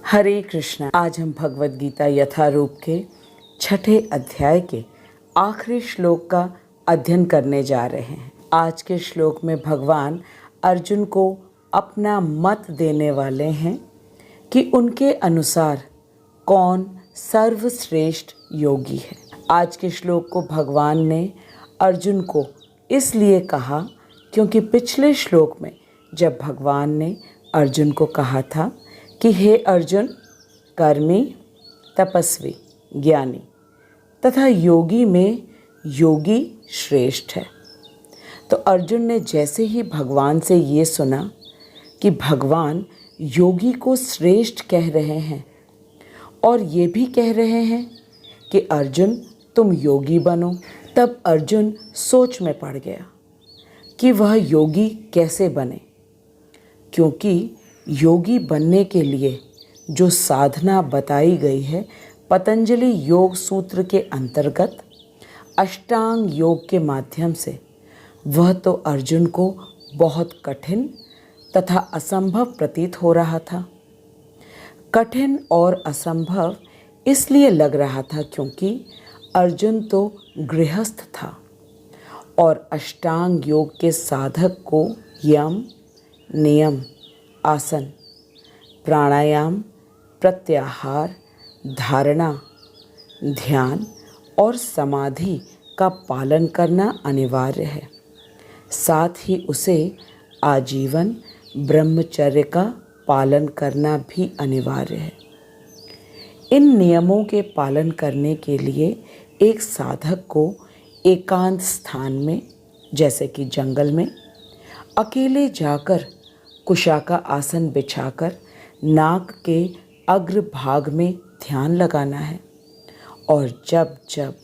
हरे कृष्णा। आज हम भगवत गीता यथारूप के 6ठे अध्याय के आखिरी श्लोक का अध्ययन करने जा रहे हैं। आज के श्लोक में भगवान अर्जुन को अपना मत देने वाले हैं कि उनके अनुसार कौन सर्वश्रेष्ठ योगी है। आज के श्लोक को भगवान ने अर्जुन को इसलिए कहा क्योंकि पिछले श्लोक में जब भगवान ने अर्जुन को कहा था कि हे अर्जुन, कर्मी, तपस्वी, ज्ञानी तथा योगी में योगी श्रेष्ठ है, तो अर्जुन ने जैसे ही भगवान से ये सुना कि भगवान योगी को श्रेष्ठ कह रहे हैं और ये भी कह रहे हैं कि अर्जुन तुम योगी बनो, तब अर्जुन सोच में पड़ गया कि वह योगी कैसे बने। क्योंकि योगी बनने के लिए जो साधना बताई गई है पतंजलि योग सूत्र के अंतर्गत अष्टांग योग के माध्यम से, वह तो अर्जुन को बहुत कठिन तथा असंभव प्रतीत हो रहा था। कठिन और असंभव इसलिए लग रहा था क्योंकि अर्जुन तो गृहस्थ था और अष्टांग योग के साधक को यम, नियम, आसन, प्राणायाम, प्रत्याहार, धारणा, ध्यान और समाधि का पालन करना अनिवार्य है। साथ ही उसे आजीवन ब्रह्मचर्य का पालन करना भी अनिवार्य है। इन नियमों के पालन करने के लिए एक साधक को एकांत स्थान में, जैसे कि जंगल में, अकेले जाकर कुशाका आसन बिछाकर नाक के अग्रभाग में ध्यान लगाना है और जब जब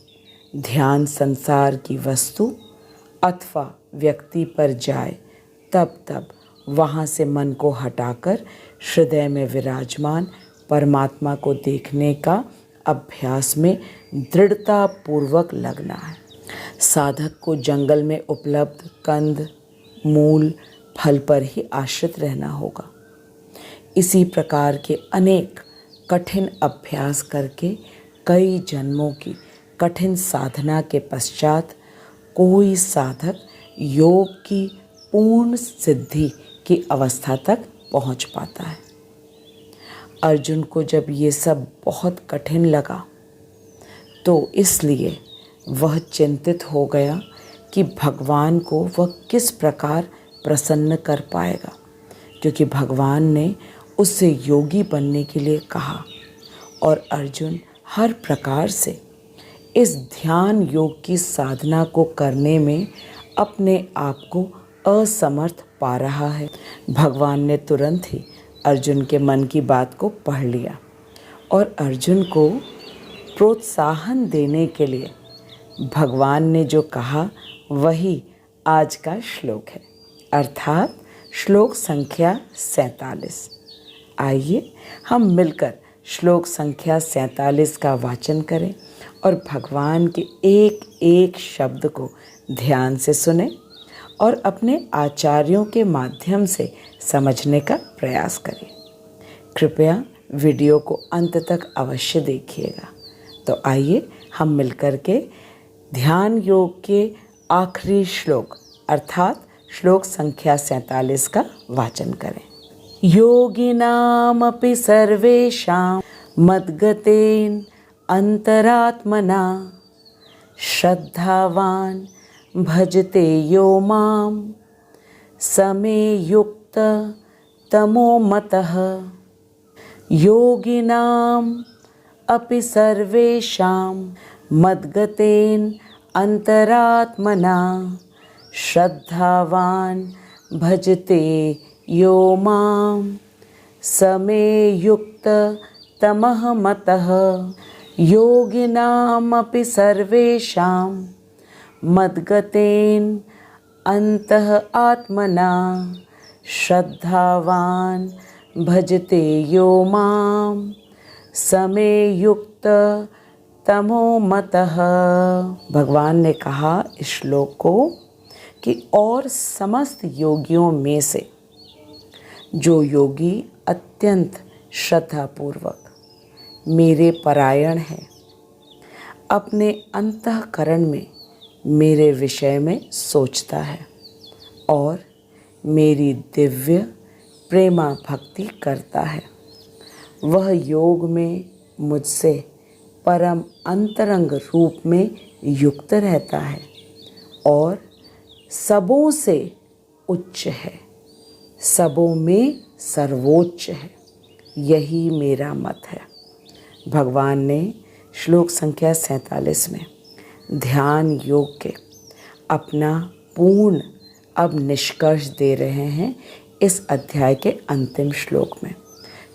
ध्यान संसार की वस्तु अथवा व्यक्ति पर जाए तब तब वहाँ से मन को हटाकर हृदय में विराजमान परमात्मा को देखने का अभ्यास में दृढ़तापूर्वक लगना है। साधक को जंगल में उपलब्ध कंद, मूल, फल पर ही आश्रित रहना होगा। इसी प्रकार के अनेक कठिन अभ्यास करके कई जन्मों की कठिन साधना के पश्चात कोई साधक योग की पूर्ण सिद्धि की अवस्था तक पहुंच पाता है। अर्जुन को जब ये सब बहुत कठिन लगा तो इसलिए वह चिंतित हो गया कि भगवान को वह किस प्रकार प्रसन्न कर पाएगा, क्योंकि भगवान ने उससे योगी बनने के लिए कहा और अर्जुन हर प्रकार से इस ध्यान योग की साधना को करने में अपने आप को असमर्थ पा रहा है। भगवान ने तुरंत ही अर्जुन के मन की बात को पढ़ लिया और अर्जुन को प्रोत्साहन देने के लिए भगवान ने जो कहा वही आज का श्लोक है, अर्थात श्लोक संख्या 47। आइए हम मिलकर श्लोक संख्या 47 का वाचन करें और भगवान के एक एक शब्द को ध्यान से सुने और अपने आचार्यों के माध्यम से समझने का प्रयास करें। कृपया वीडियो को अंत तक अवश्य देखिएगा। तो आइए हम मिलकर के ध्यान योग के आखिरी श्लोक अर्थात श्लोक संख्या 47 का वाचन करें। योगिनामपि सर्वेषां मद्गतेन अंतरात्मना श्रद्धावान भजते यो मां समे युक्त तमो मतः। योगिनाम अपि सर्वेषां मद्गतेन अंतरात्मना श्रद्धावान भजते यो मां समे युक्त तमः मतः। योगिनामपि सर्वेषां मद्गतेन अन्तः आत्मना श्रद्धावान भजते यो मां समे युक्त तमो मतः। भगवान ने कहा इस श्लोक को कि और समस्त योगियों में से जो योगी अत्यंत श्रद्धापूर्वक मेरे परायण है, अपने अंतःकरण में मेरे विषय में सोचता है और मेरी दिव्य प्रेमा भक्ति करता है। वह योग में मुझसे परम अंतरंग रूप में युक्त रहता है और सबों से उच्च है, सबों में सर्वोच्च है। यही मेरा मत है। भगवान ने श्लोक संख्या 47 में ध्यान योग के अपना पूर्ण अब निष्कर्ष दे रहे हैं इस अध्याय के अंतिम श्लोक में,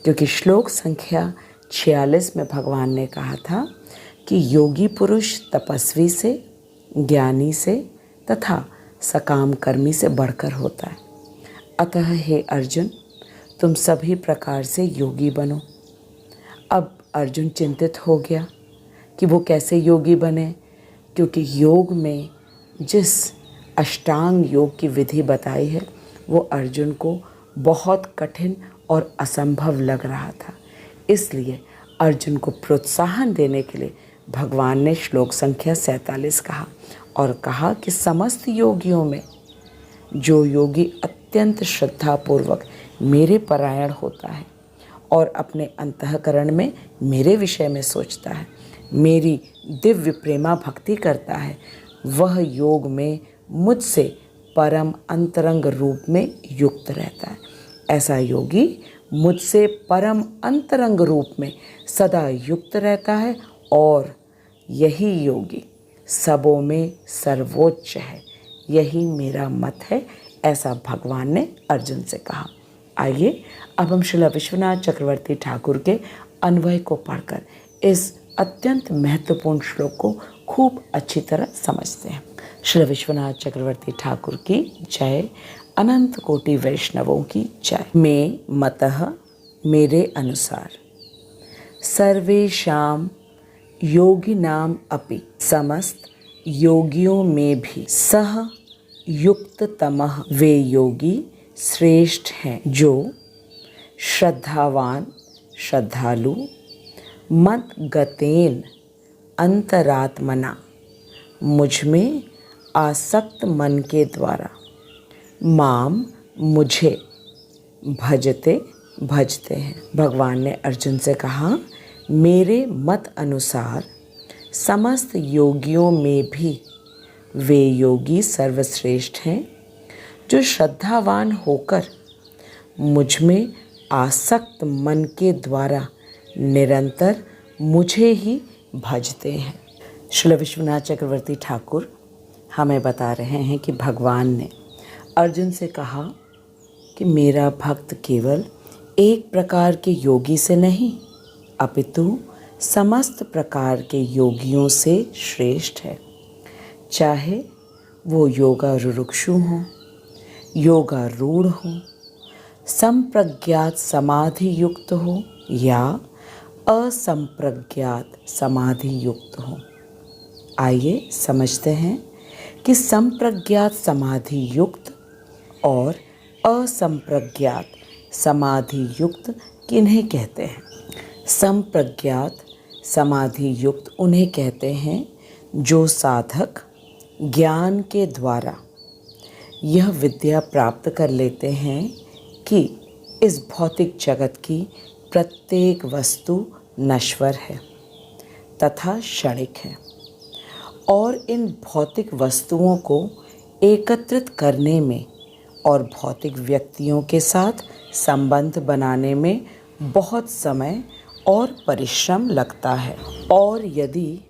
क्योंकि श्लोक संख्या 46 में भगवान ने कहा था कि योगी पुरुष तपस्वी से, ज्ञानी से तथा सकाम कर्मी से बढ़कर होता है। अतः हे अर्जुन, तुम सभी प्रकार से योगी बनो। अब अर्जुन चिंतित हो गया कि वो कैसे योगी बने, क्योंकि योग में जिस अष्टांग योग की विधि बताई है वो अर्जुन को बहुत कठिन और असंभव लग रहा था। इसलिए अर्जुन को प्रोत्साहन देने के लिए भगवान ने श्लोक संख्या 47 कहा और कहा कि समस्त योगियों में जो योगी अत्यंत श्रद्धापूर्वक मेरे परायण होता है और अपने अंतःकरण में मेरे विषय में सोचता है, मेरी दिव्य प्रेमा भक्ति करता है, वह योग में मुझसे परम अंतरंग रूप में युक्त रहता है। ऐसा योगी मुझसे परम अंतरंग रूप में सदा युक्त रहता है और यही योगी सबों में सर्वोच्च है। यही मेरा मत है, ऐसा भगवान ने अर्जुन से कहा। आइए अब हम श्रील विश्वनाथ चक्रवर्ती ठाकुर के अन्वय को पढ़कर इस अत्यंत महत्वपूर्ण श्लोक को खूब अच्छी तरह समझते हैं। श्री विश्वनाथ चक्रवर्ती ठाकुर की जय, अनंत कोटि वैष्णवों की जय। मे मतः, मेरे अनुसार, सर्वेषां योगिनाम अपि, समस्त योगियों में भी, सह युक्ततमः, वे योगी श्रेष्ठ हैं जो श्रद्धावान, श्रद्धालु, मत गतेन अंतरात्मना, मुझ में आसक्त मन के द्वारा, माम, मुझे, भजते हैं। भगवान ने अर्जुन से कहा, मेरे मत अनुसार समस्त योगियों में भी वे योगी सर्वश्रेष्ठ हैं जो श्रद्धावान होकर मुझ में आसक्त मन के द्वारा निरंतर मुझे ही भजते हैं। श्री विश्वनाथ चक्रवर्ती ठाकुर हमें बता रहे हैं कि भगवान ने अर्जुन से कहा कि मेरा भक्त केवल एक प्रकार के योगी से नहीं अपितु समस्त प्रकार के योगियों से श्रेष्ठ है। चाहे वो योगारूढ़ हों, योगारूढ़ हों, संप्रज्ञात समाधि युक्त हो या असंप्रज्ञात समाधि युक्त हो। आइए समझते हैं कि संप्रज्ञात समाधि युक्त और असंप्रज्ञात समाधि युक्त किन्हें कहते हैं। संप्रज्ञात समाधि युक्त उन्हें कहते हैं जो साधक ज्ञान के द्वारा यह विद्या प्राप्त कर लेते हैं कि इस भौतिक जगत की प्रत्येक वस्तु नश्वर है तथा क्षणिक है और इन भौतिक वस्तुओं को एकत्रित करने में और भौतिक व्यक्तियों के साथ संबंध बनाने में बहुत समय और परिश्रम लगता है और यदि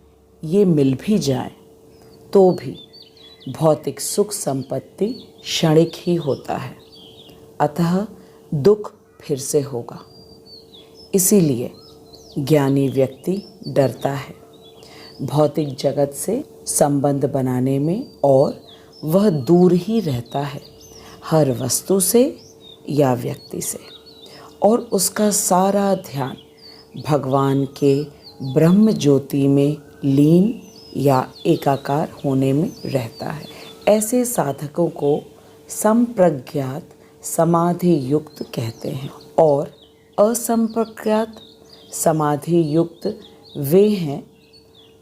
ये मिल भी जाए तो भी भौतिक सुख संपत्ति क्षणिक ही होता है, अतः दुख फिर से होगा। इसीलिए ज्ञानी व्यक्ति डरता है भौतिक जगत से संबंध बनाने में और वह दूर ही रहता है हर वस्तु से या व्यक्ति से और उसका सारा ध्यान भगवान के ब्रह्म ज्योति में लीन या एकाकार होने में रहता है। ऐसे साधकों को संप्रज्ञात समाधि युक्त कहते हैं और असंप्रज्ञात समाधि युक्त वे हैं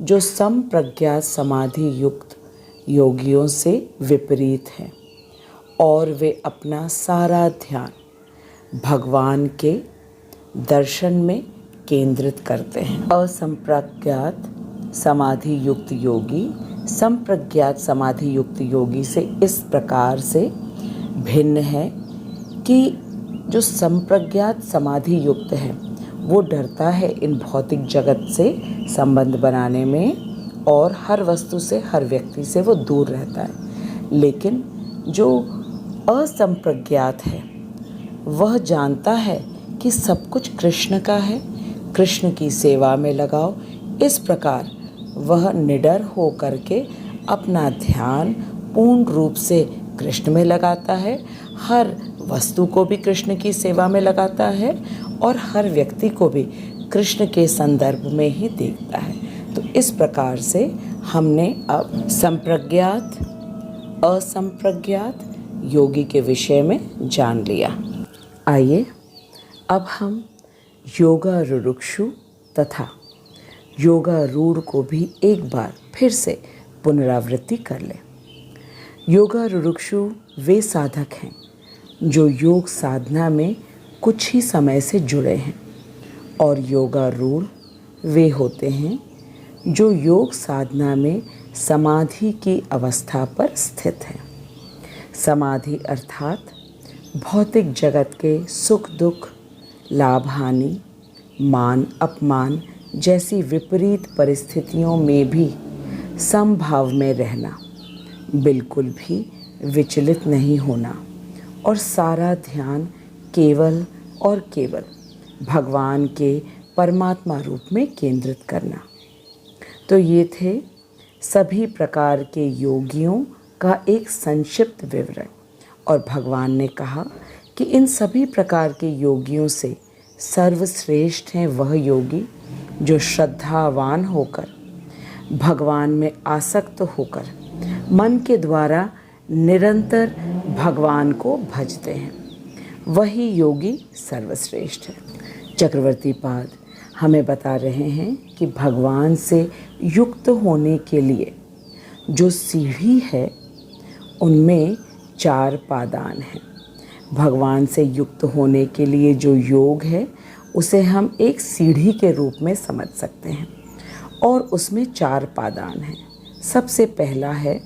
जो संप्रज्ञात समाधि युक्त योगियों से विपरीत हैं और वे अपना सारा ध्यान भगवान के दर्शन में केंद्रित करते हैं। असंप्रज्ञात समाधि युक्त योगी संप्रज्ञात समाधि युक्त योगी से इस प्रकार से भिन्न है कि जो संप्रज्ञात समाधि युक्त है वो डरता है इन भौतिक जगत से संबंध बनाने में और हर वस्तु से, हर व्यक्ति से वो दूर रहता है। लेकिन जो असंप्रज्ञात है वह जानता है कि सब कुछ कृष्ण का है, कृष्ण की सेवा में लगाओ। इस प्रकार वह निडर हो करके अपना ध्यान पूर्ण रूप से कृष्ण में लगाता है, हर वस्तु को भी कृष्ण की सेवा में लगाता है और हर व्यक्ति को भी कृष्ण के संदर्भ में ही देखता है। तो इस प्रकार से हमने अब संप्रज्ञात असंप्रज्ञात योगी के विषय में जान लिया। आइए अब हम योगारूढ़ तथा योगारूढ़ को भी एक बार फिर से पुनरावृत्ति कर लें। योगारूढ़ वे साधक हैं जो योग साधना में कुछ ही समय से जुड़े हैं और योगारूढ़ वे होते हैं जो योग साधना में समाधि की अवस्था पर स्थित हैं। समाधि अर्थात भौतिक जगत के सुख दुख, लाभ हानि, मान अपमान जैसी विपरीत परिस्थितियों में भी समभाव में रहना, बिल्कुल भी विचलित नहीं होना और सारा ध्यान केवल और केवल भगवान के परमात्मा रूप में केंद्रित करना। तो ये थे सभी प्रकार के योगियों का एक संक्षिप्त विवरण और भगवान ने कहा कि इन सभी प्रकार के योगियों से सर्वश्रेष्ठ हैं वह योगी जो श्रद्धावान होकर भगवान में आसक्त होकर मन के द्वारा निरंतर भगवान को भजते हैं, वही योगी सर्वश्रेष्ठ है। चक्रवर्ती पाद हमें बता रहे हैं कि भगवान से युक्त होने के लिए जो सीढ़ी है उनमें 4 पादान हैं। भगवान से युक्त होने के लिए जो योग है उसे हम एक सीढ़ी के रूप में समझ सकते हैं और उसमें 4 पादान हैं। सबसे पहला है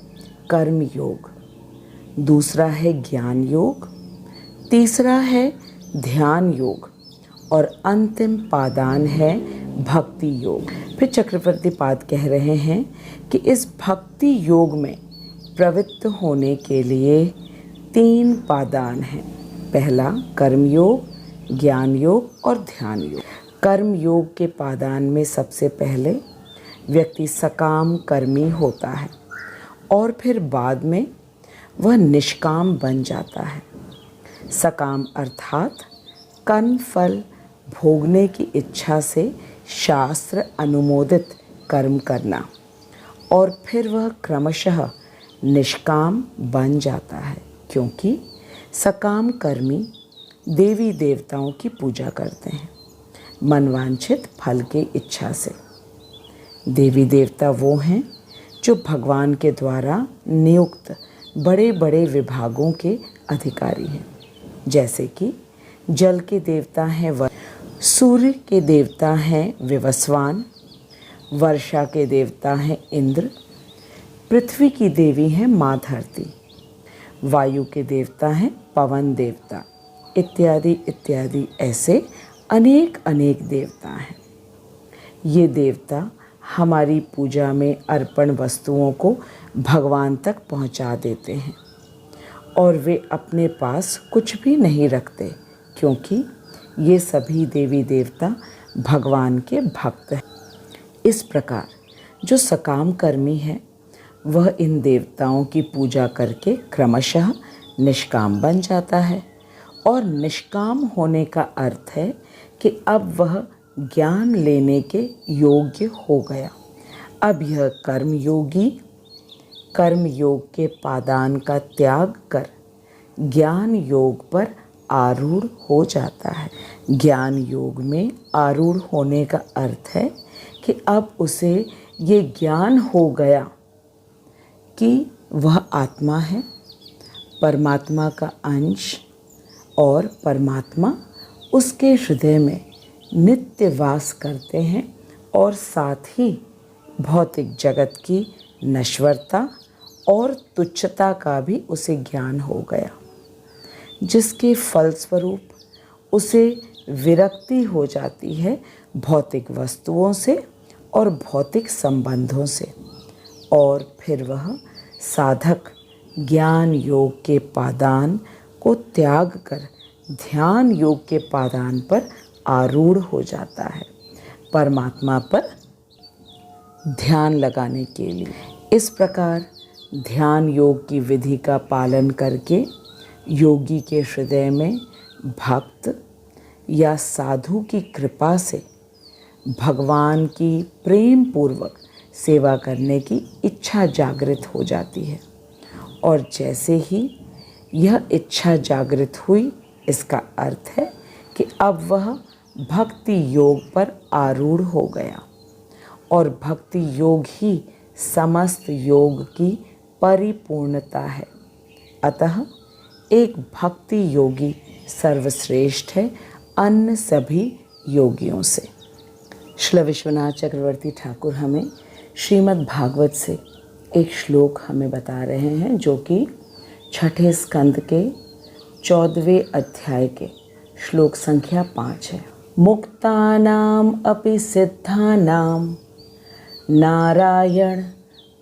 कर्म योग, दूसरा है ज्ञान योग, तीसरा है ध्यान योग और अंतिम पादान है भक्ति योग। फिर चक्रवर्ती पाद कह रहे हैं कि इस भक्ति योग में प्रवृत्त होने के लिए 3 पादान हैं। पहला कर्म योग, ज्ञान योग और ध्यान योग। कर्म योग के पादान में सबसे पहले व्यक्ति सकाम कर्मी होता है और फिर बाद में वह निष्काम बन जाता है। सकाम अर्थात कर्म फल भोगने की इच्छा से शास्त्र अनुमोदित कर्म करना और फिर वह क्रमशः निष्काम बन जाता है, क्योंकि सकाम कर्मी देवी देवताओं की पूजा करते हैं मनवांछित फल की इच्छा से। देवी देवता वो हैं जो भगवान के द्वारा नियुक्त बड़े बड़े विभागों के अधिकारी हैं, जैसे कि जल के देवता हैं सूर्य के देवता हैं विवस्वान, वर्षा के देवता हैं इंद्र, पृथ्वी की देवी हैं माँ धरती, वायु के देवता हैं पवन देवता, इत्यादि इत्यादि ऐसे अनेक अनेक देवता हैं। ये देवता हमारी पूजा में अर्पण वस्तुओं को भगवान तक पहुंचा देते हैं और वे अपने पास कुछ भी नहीं रखते, क्योंकि ये सभी देवी देवता भगवान के भक्त हैं। इस प्रकार जो सकाम कर्मी है वह इन देवताओं की पूजा करके क्रमशः निष्काम बन जाता है और निष्काम होने का अर्थ है कि अब वह ज्ञान लेने के योग्य हो गया। अब यह कर्मयोगी कर्म योग के पादान का त्याग कर ज्ञान योग पर आरूढ़ हो जाता है। ज्ञान योग में आरूढ़ होने का अर्थ है कि अब उसे ये ज्ञान हो गया कि वह आत्मा है, परमात्मा का अंश, और परमात्मा उसके हृदय में नित्य वास करते हैं, और साथ ही भौतिक जगत की नश्वरता और तुच्छता का भी उसे ज्ञान हो गया, जिसके फलस्वरूप उसे विरक्ति हो जाती है भौतिक वस्तुओं से और भौतिक संबंधों से, और फिर वह साधक ज्ञान योग के पादान को त्याग कर ध्यान योग के पादान पर आरूढ़ हो जाता है, परमात्मा पर ध्यान लगाने के लिए। इस प्रकार ध्यान योग की विधि का पालन करके योगी के हृदय में भक्त या साधु की कृपा से भगवान की प्रेम पूर्वक सेवा करने की इच्छा जागृत हो जाती है, और जैसे ही यह इच्छा जागृत हुई, इसका अर्थ है कि अब वह भक्ति योग पर आरूढ़ हो गया, और भक्ति योग ही समस्त योग की परिपूर्णता है। अतः एक भक्ति योगी सर्वश्रेष्ठ है अन्य सभी योगियों से। श्री विश्वनाथ चक्रवर्ती ठाकुर हमें श्रीमद् भागवत से एक श्लोक हमें बता रहे हैं, जो कि छठे स्कंद के 14वें अध्याय के श्लोक संख्या 5 है। मुक्तानाम अपि सिद्धानाम नारायण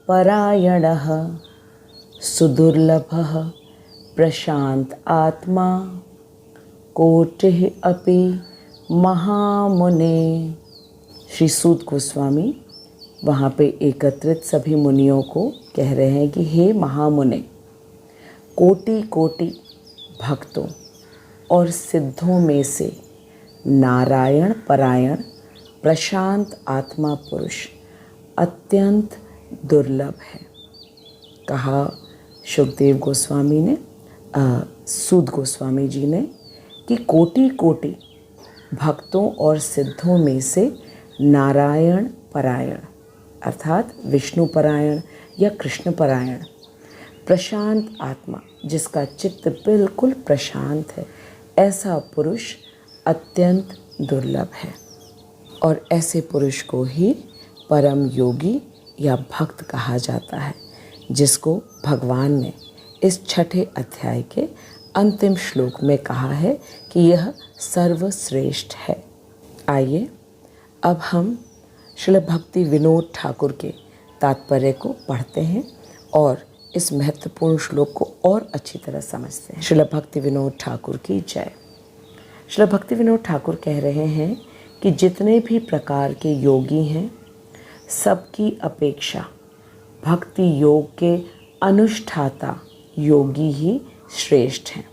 परायणः सुदुर्लभः प्रशांत आत्मा कोटिः अपि महामुने। श्री सूत गोस्वामी वहाँ पे एकत्रित सभी मुनियों को कह रहे हैं कि हे महामुने, कोटि कोटि भक्तों और सिद्धों में से नारायण परायण प्रशांत आत्मा पुरुष अत्यंत दुर्लभ है। कहा शुकदेव गोस्वामी ने, सूत गोस्वामी जी ने, कि कोटि कोटि भक्तों और सिद्धों में से नारायण परायण अर्थात विष्णु परायण या कृष्ण परायण, प्रशांत आत्मा जिसका चित्त बिल्कुल प्रशांत है, ऐसा पुरुष अत्यंत दुर्लभ है। और ऐसे पुरुष को ही परम योगी या भक्त कहा जाता है, जिसको भगवान ने इस छठे अध्याय के अंतिम श्लोक में कहा है कि यह सर्वश्रेष्ठ है। आइए अब हम श्रील भक्ति विनोद ठाकुर के तात्पर्य को पढ़ते हैं और इस महत्वपूर्ण श्लोक को और अच्छी तरह समझते हैं। श्रील भक्ति विनोद ठाकुर की जय। श्रील भक्ति विनोद ठाकुर कह रहे हैं कि जितने भी प्रकार के योगी हैं, सबकी अपेक्षा भक्ति योग के अनुष्ठाता योगी ही श्रेष्ठ हैं।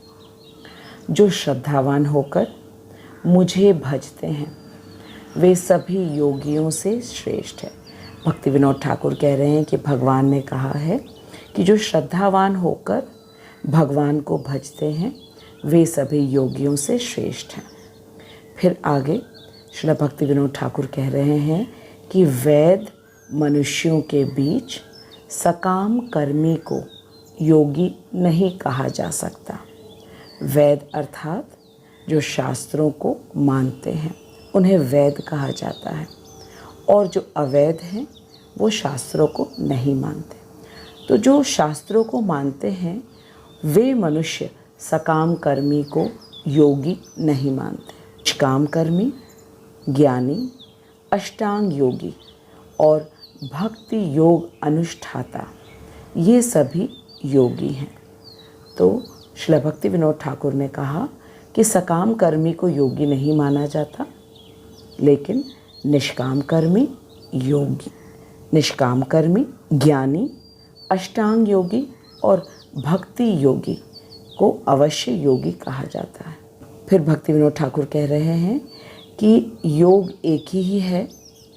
जो श्रद्धावान होकर मुझे भजते हैं, वे सभी योगियों से श्रेष्ठ है। भक्ति विनोद ठाकुर कह रहे हैं कि भगवान ने कहा है कि जो श्रद्धावान होकर भगवान को भजते हैं, वे सभी योगियों से श्रेष्ठ हैं। फिर आगे श्री भक्ति विनोद ठाकुर कह रहे हैं कि वैद मनुष्यों के बीच सकाम कर्मी को योगी नहीं कहा जा सकता। वैद अर्थात जो शास्त्रों को मानते हैं, उन्हें वैद कहा जाता है, और जो अवैध हैं वो शास्त्रों को नहीं मानते। तो जो शास्त्रों को मानते हैं वे मनुष्य सकाम कर्मी को योगी नहीं मानते। निष्काम कर्मी, ज्ञानी, अष्टांग योगी और भक्ति योग अनुष्ठाता, ये सभी योगी हैं। तो श्री भक्ति विनोद ठाकुर ने कहा कि सकाम कर्मी को योगी नहीं माना जाता, लेकिन निष्काम कर्मी योगी, निष्काम कर्मी ज्ञानी, अष्टांग योगी और भक्ति योगी को अवश्य योगी कहा जाता है। फिर भक्ति विनोद ठाकुर कह रहे हैं कि योग एक ही है,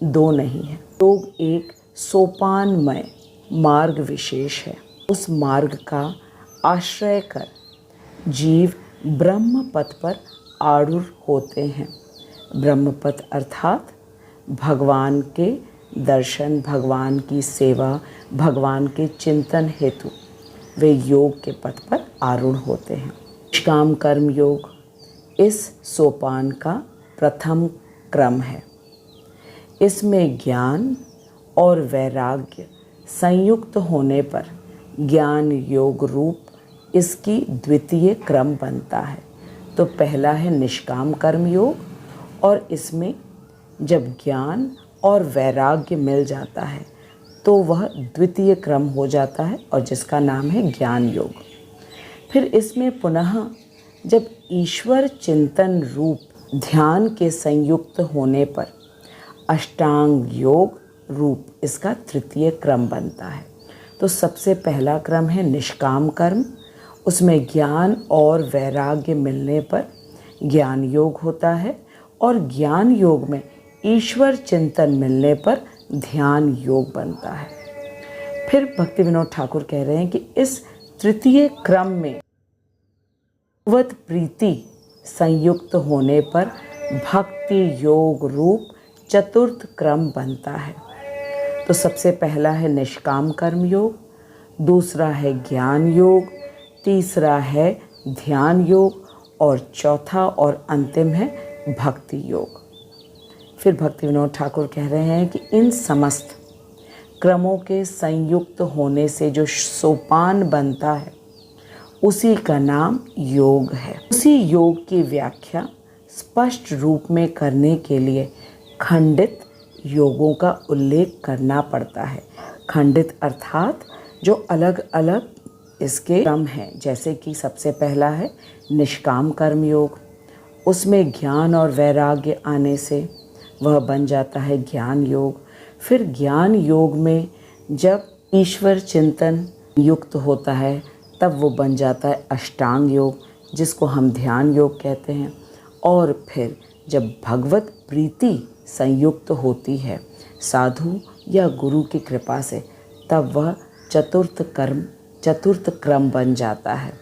दो नहीं है। योग एक सोपानमय मार्ग विशेष है। उस मार्ग का आश्रय कर जीव ब्रह्म पथ पर आरूढ़ होते हैं। ब्रह्म पथ अर्थात भगवान के दर्शन, भगवान की सेवा, भगवान के चिंतन हेतु वे योग के पथ पर आरूढ़ होते हैं। निष्काम कर्म योग इस सोपान का प्रथम क्रम है। इसमें ज्ञान और वैराग्य संयुक्त होने पर ज्ञान योग रूप इसकी द्वितीय क्रम बनता है। तो पहला है निष्काम कर्म योग और इसमें जब ज्ञान और वैराग्य मिल जाता है तो वह द्वितीय क्रम हो जाता है और जिसका नाम है ज्ञान योग। फिर इसमें पुनः जब ईश्वर चिंतन रूप ध्यान के संयुक्त होने पर अष्टांग योग रूप इसका तृतीय क्रम बनता है। तो सबसे पहला क्रम है निष्काम कर्म, उसमें ज्ञान और वैराग्य मिलने पर ज्ञान योग होता है और ज्ञान योग में ईश्वर चिंतन मिलने पर ध्यान योग बनता है। फिर भक्ति विनोद ठाकुर कह रहे हैं कि इस तृतीय क्रम में भगवत प्रीति संयुक्त होने पर भक्ति योग रूप चतुर्थ क्रम बनता है। तो सबसे पहला है निष्काम कर्म योग, दूसरा है ज्ञान योग, तीसरा है ध्यान योग और चौथा और अंतिम है भक्ति योग। फिर भक्ति विनोद ठाकुर कह रहे हैं कि इन समस्त क्रमों के संयुक्त होने से जो सोपान बनता है उसी का नाम योग है। उसी योग की व्याख्या स्पष्ट रूप में करने के लिए खंडित योगों का उल्लेख करना पड़ता है। खंडित अर्थात जो अलग अलग इसके क्रम हैं, जैसे कि सबसे पहला है निष्काम कर्म योग, उसमें ज्ञान और वैराग्य आने से वह बन जाता है ज्ञान योग। फिर ज्ञान योग में जब ईश्वर चिंतन युक्त होता है तब वो बन जाता है अष्टांग योग, जिसको हम ध्यान योग कहते हैं। और फिर जब भगवत प्रीति संयुक्त होती है साधु या गुरु की कृपा से, तब वह चतुर्थ क्रम बन जाता है।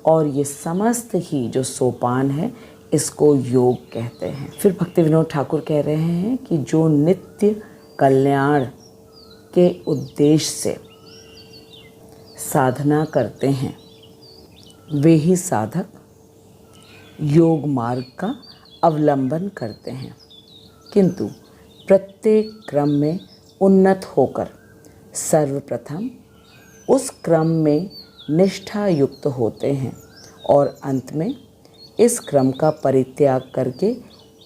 और ये समस्त ही जो सोपान है इसको योग कहते हैं। फिर भक्ति विनोद ठाकुर कह रहे हैं कि जो नित्य कल्याण के उद्देश्य से साधना करते हैं वे ही साधक योग मार्ग का अवलंबन करते हैं, किंतु प्रत्येक क्रम में उन्नत होकर सर्वप्रथम उस क्रम में निष्ठा युक्त होते हैं और अंत में इस क्रम का परित्याग करके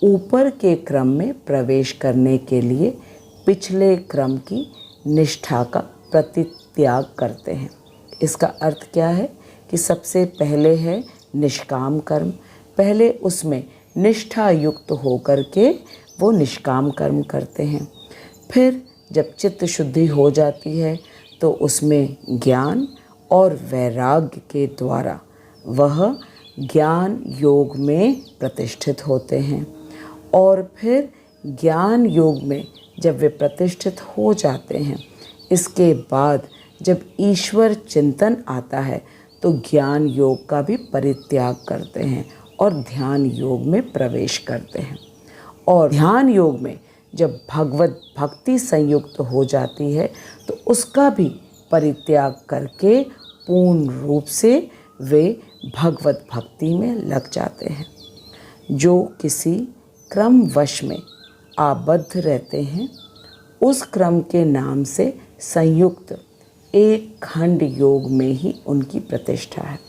ऊपर के क्रम में प्रवेश करने के लिए पिछले क्रम की निष्ठा का प्रतित्याग करते हैं। इसका अर्थ क्या है कि सबसे पहले है निष्काम कर्म, पहले उसमें निष्ठा युक्त होकर के वो निष्काम कर्म करते हैं। फिर जब चित्त शुद्धि हो जाती है तो उसमें ज्ञान और वैराग्य के द्वारा वह ज्ञान योग में प्रतिष्ठित होते हैं। और फिर ज्ञान योग में जब वे प्रतिष्ठित हो जाते हैं, इसके बाद जब ईश्वर चिंतन आता है तो ज्ञान योग का भी परित्याग करते हैं और ध्यान योग में प्रवेश करते हैं। और ध्यान योग में जब भगवत भक्ति संयुक्त हो जाती है तो उसका भी परित्याग करके पूर्ण रूप से वे भगवत भक्ति में लग जाते हैं। जो किसी क्रमवश में आबद्ध रहते हैं उस क्रम के नाम से संयुक्त एक खंड योग में ही उनकी प्रतिष्ठा है।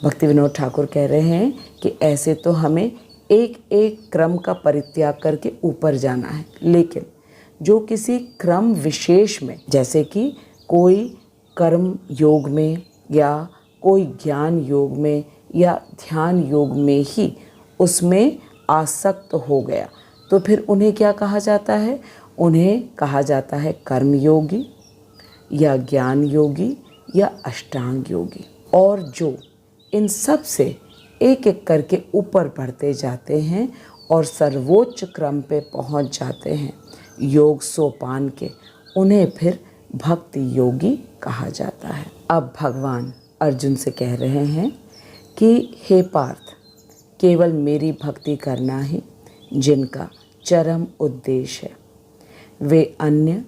भक्ति विनोद ठाकुर कह रहे हैं कि ऐसे तो हमें एक एक क्रम का परित्याग करके ऊपर जाना है, लेकिन जो किसी क्रम विशेष में, जैसे कि कोई कर्म योग में या कोई ज्ञान योग में या ध्यान योग में ही उसमें आसक्त हो गया, तो फिर उन्हें क्या कहा जाता है? उन्हें कहा जाता है कर्म योगी या ज्ञान योगी या अष्टांग योगी। और जो इन सब से एक एक करके ऊपर बढ़ते जाते हैं और सर्वोच्च क्रम पे पहुंच जाते हैं योग सोपान के, उन्हें फिर भक्ति योगी कहा जाता है। अब भगवान अर्जुन से कह रहे हैं कि हे पार्थ, केवल मेरी भक्ति करना ही जिनका चरम उद्देश्य है, वे अन्य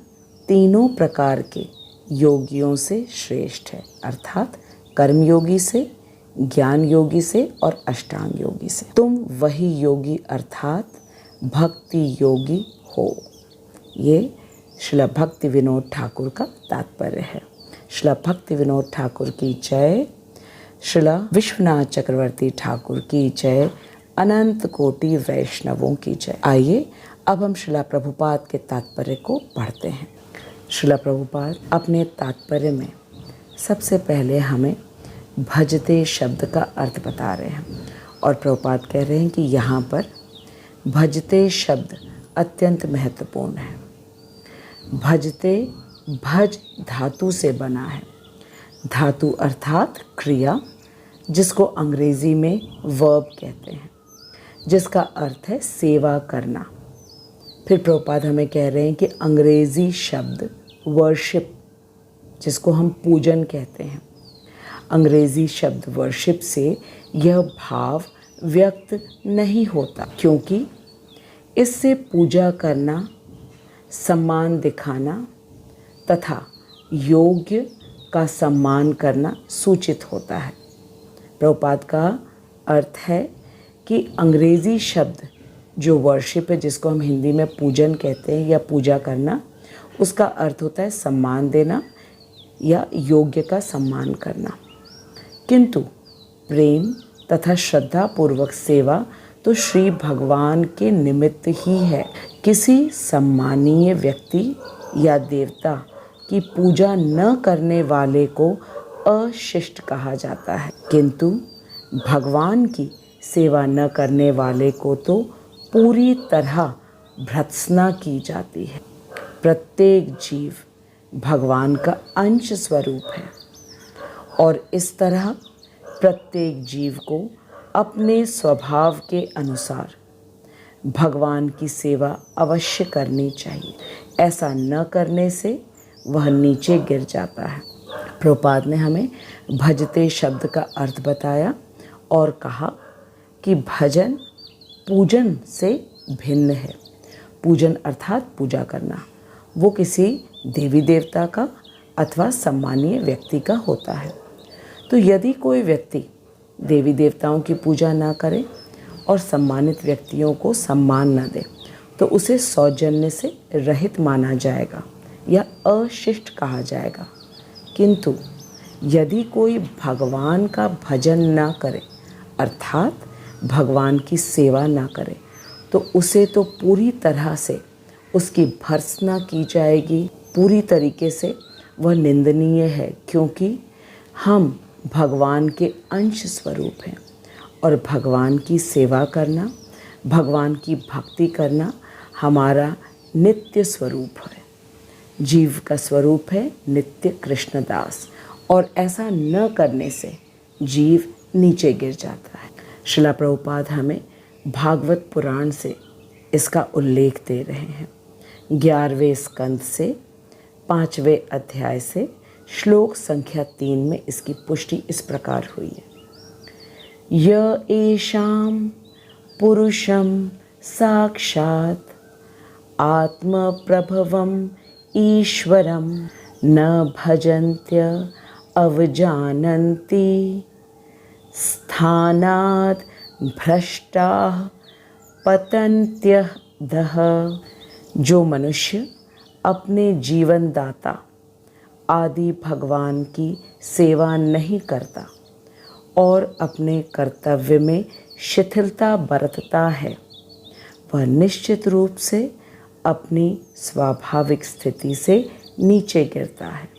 तीनों प्रकार के योगियों से श्रेष्ठ है, अर्थात कर्मयोगी से, ज्ञान योगी से और अष्टांग योगी से। तुम वही योगी अर्थात भक्ति योगी हो। ये श्रील भक्ति विनोद ठाकुर का तात्पर्य है। श्रील भक्ति विनोद ठाकुर की जय, श्रील विश्वनाथ चक्रवर्ती ठाकुर की जय, अनंत कोटि वैष्णवों की जय। आइए अब हम श्रील प्रभुपाद के तात्पर्य को पढ़ते हैं। श्रील प्रभुपाद अपने तात्पर्य में सबसे पहले हमें भजते शब्द का अर्थ बता रहे हैं और प्रभुपाद कह रहे हैं कि यहाँ पर भजते शब्द अत्यंत महत्वपूर्ण है। भजते भज धातु से बना है। धातु अर्थात क्रिया, जिसको अंग्रेजी में वर्ब कहते हैं, जिसका अर्थ है सेवा करना। फिर प्रभुपाद हमें कह रहे हैं कि अंग्रेजी शब्द वर्शिप, जिसको हम पूजन कहते हैं, अंग्रेजी शब्द वर्शिप से यह भाव व्यक्त नहीं होता, क्योंकि इससे पूजा करना, सम्मान दिखाना तथा योग्य का सम्मान करना सूचित होता है। प्रभुपाद का अर्थ है कि अंग्रेजी शब्द जो वर्शिप है, जिसको हम हिंदी में पूजन कहते हैं या पूजा करना, उसका अर्थ होता है सम्मान देना या योग्य का सम्मान करना। किंतु प्रेम तथा श्रद्धा पूर्वक सेवा तो श्री भगवान के निमित्त ही है। किसी सम्मानीय व्यक्ति या देवता की पूजा न करने वाले को अशिष्ट कहा जाता है, किंतु भगवान की सेवा न करने वाले को तो पूरी तरह भर्त्सना की जाती है। प्रत्येक जीव भगवान का अंश स्वरूप है और इस तरह प्रत्येक जीव को अपने स्वभाव के अनुसार भगवान की सेवा अवश्य करनी चाहिए। ऐसा न करने से वह नीचे गिर जाता है। प्रभुपाद ने हमें भजते शब्द का अर्थ बताया और कहा कि भजन पूजन से भिन्न है। पूजन अर्थात पूजा करना, वो किसी देवी देवता का अथवा सम्मानीय व्यक्ति का होता है। तो यदि कोई व्यक्ति देवी देवताओं की पूजा ना करे और सम्मानित व्यक्तियों को सम्मान न दे, तो उसे सौजन्य से रहित माना जाएगा या अशिष्ट कहा जाएगा। किंतु यदि कोई भगवान का भजन ना करे अर्थात भगवान की सेवा ना करे, तो उसे तो पूरी तरह से उसकी भर्त्सना की जाएगी। पूरी तरीके से वह निंदनीय है, क्योंकि हम भगवान के अंश स्वरूप हैं और भगवान की सेवा करना, भगवान की भक्ति करना हमारा नित्य स्वरूप है। जीव का स्वरूप है नित्य कृष्णदास, और ऐसा न करने से जीव नीचे गिर जाता है। श्रील प्रभुपाद हमें भागवत पुराण से इसका उल्लेख दे रहे हैं। 11वें स्कंद से 5वें अध्याय से श्लोक संख्या 3 में इसकी पुष्टि इस प्रकार हुई है। य एषां पुरुषं साक्षात् आत्मप्रभवम् ईश्वरं न भजन्त्य अवजानन्ति स्थानात् भ्रष्टाः पतन्त्यधः। जो मनुष्य अपने जीवनदाता आदि भगवान की सेवा नहीं करता और अपने कर्तव्य में शिथिलता बरतता है, वह निश्चित रूप से अपनी स्वाभाविक स्थिति से नीचे गिरता है।